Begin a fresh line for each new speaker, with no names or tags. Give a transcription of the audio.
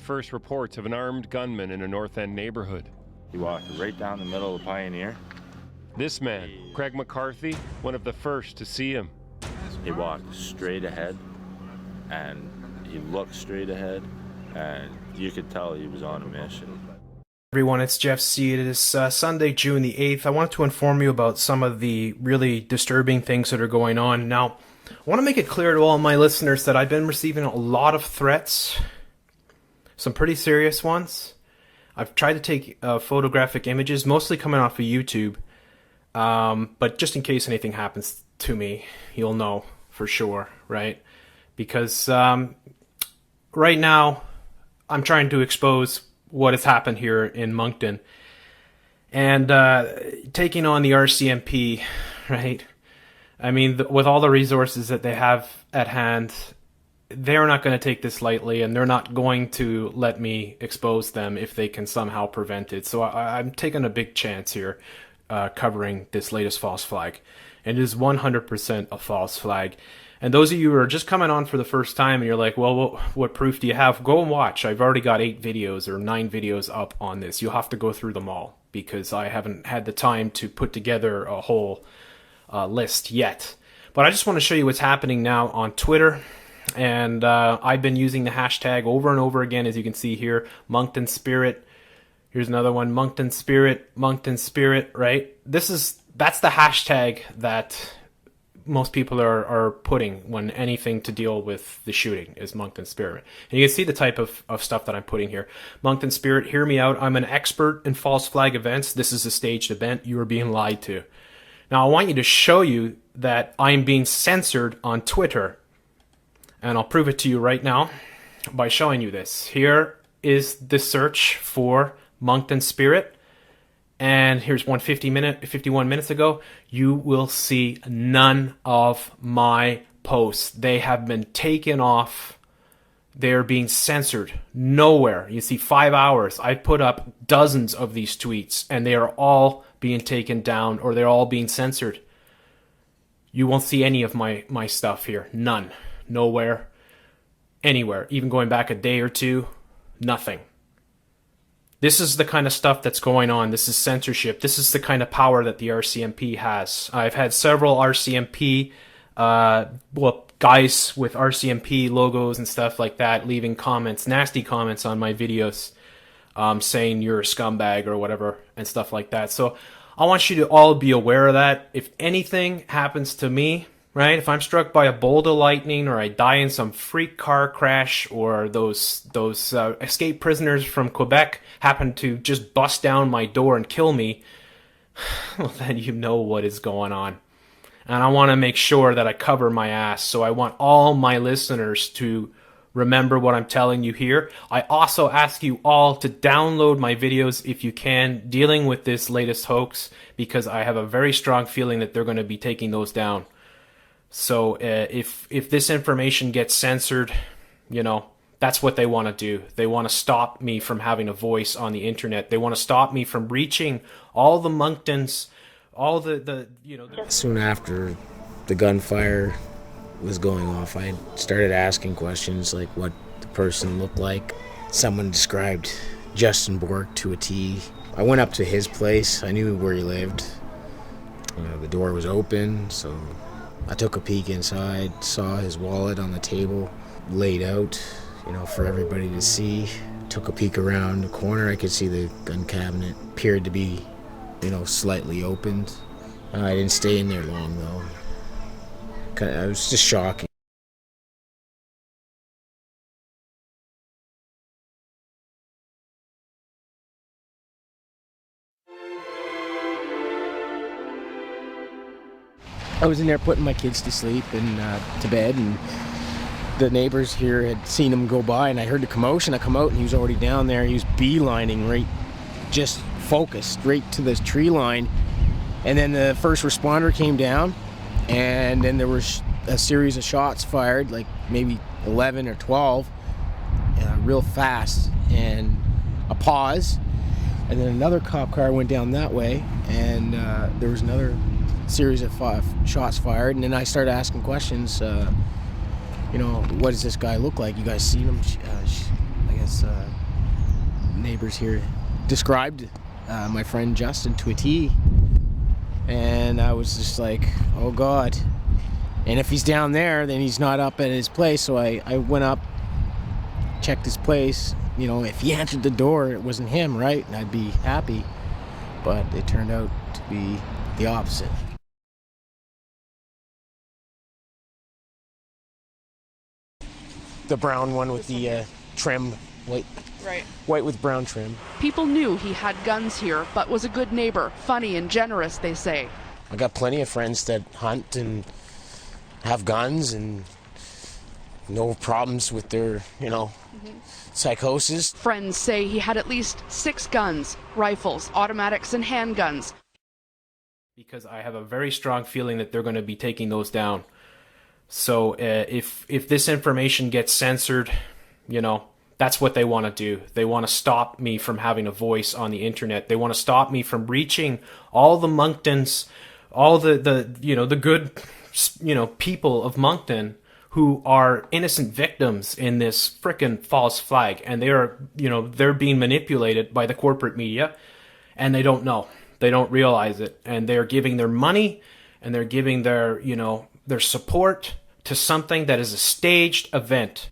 first reports of an armed gunman in a North End neighborhood.
He walked right down the middle of Pioneer.
This man, Craig McCarthy, one of the first to see him.
He walked straight ahead, and he looked straight ahead, and you could tell he was on a mission.
Everyone, it's Jeff C. It is Sunday, June the 8th. I wanted to inform you about some of the really disturbing things that are going on. Now, I want to make it clear to all my listeners that I've been receiving a lot of threats, some pretty serious ones. I've tried to take photographic images, mostly coming off of YouTube, but just in case anything happens to me, you'll know for sure, right? Because right now, I'm trying to expose what has happened here in Moncton, and taking on the RCMP, right? I mean, with all the resources that they have at hand, they're not going to take this lightly, and they're not going to let me expose them if they can somehow prevent it. So I'm taking a big chance here, covering this latest false flag, and it is 100% a false flag. And those of you who are just coming on for the first time and you're like, well, what proof do you have? Go and watch. I've already got 8 videos or 9 videos up on this. You'll have to go through them all because I haven't had the time to put together a whole list yet. But I just want to show you what's happening now on Twitter. And I've been using the hashtag over and over again, as you can see here, Moncton Spirit. Here's another one, Moncton Spirit, right? That's the hashtag that most people are putting when anything to deal with the shooting is Moncton Spirit. And you can see the type of stuff that I'm putting here. Moncton Spirit, hear me out. I'm an expert in false flag events. This is a staged event. You are being lied to. Now, I want you to show you that I'm being censored on Twitter. And I'll prove it to you right now by showing you this. Here is the search for Moncton Spirit. And here's 51 minutes ago. You will see none of my posts. They have been taken off. They're being censored. Nowhere. You see 5 hours. I put up dozens of these tweets, and they are all being taken down, or they're all being censored. You won't see any of my stuff here. None. Nowhere. Anywhere. Even going back a day or two. Nothing. This is the kind of stuff that's going on. This is censorship. This is the kind of power that the RCMP has. I've had several RCMP, guys with RCMP logos and stuff like that leaving comments, nasty comments on my videos, saying you're a scumbag or whatever and stuff like that. So I want you to all be aware of that. If anything happens to me, right? If I'm struck by a bolt of lightning, or I die in some freak car crash, or those escaped prisoners from Quebec happen to just bust down my door and kill me, well, then you know what is going on. And I want to make sure that I cover my ass. So I want all my listeners to remember what I'm telling you here. I also ask you all to download my videos if you can, dealing with this latest hoax, because I have a very strong feeling that they're going to be taking those down. So if this information gets censored, you know, that's what they want to do. They want to stop me from having a voice on the internet. They want to stop me from reaching all the Monktons, all the you know.
Soon after the gunfire was going off, I started asking questions like what the person looked like. Someone described Justin Bork to a T. I went up to his place. I knew where he lived. The door was open, so I took a peek inside, saw his wallet on the table, laid out, you know, for everybody to see. Took a peek around the corner. I could see the gun cabinet appeared to be, you know, slightly opened. I didn't stay in there long, though. It was just shocking. I was in there putting my kids to sleep and to bed, and the neighbors here had seen him go by, and I heard the commotion. I come out, and he was already down there. He was beelining right, just focused right to this tree line. And then the first responder came down, and then there was a series of shots fired, like maybe 11 or 12, real fast, and a pause. And then another cop car went down that way, and there was another series of shots fired. And then I started asking questions, you know, what does this guy look like? You guys seen him? I guess as neighbors here described my friend Justin to a T. And I was just like, oh God. And if he's down there, then he's not up at his place. So I went up, checked his place. You know, if he answered the door, it wasn't him, right? And I'd be happy. But it turned out to be the opposite. The brown one with the trim, white.
Right.
White with brown trim.
People knew he had guns here, but was a good neighbor, funny and generous, they say.
I got plenty of friends that hunt and have guns and no problems with their, psychosis.
Friends say he had at least 6 guns, rifles, automatics, and handguns.
Because I have a very strong feeling that they're going to be taking those down. So if this information gets censored, that's what they want to do. They want to stop me from having a voice on the internet. They want to stop me from reaching all the Monktons, all the good, people of Moncton who are innocent victims in this frickin' false flag. And they're being manipulated by the corporate media, and they don't know. They don't realize it. And they're giving their money and they're giving their support to something that is a staged event.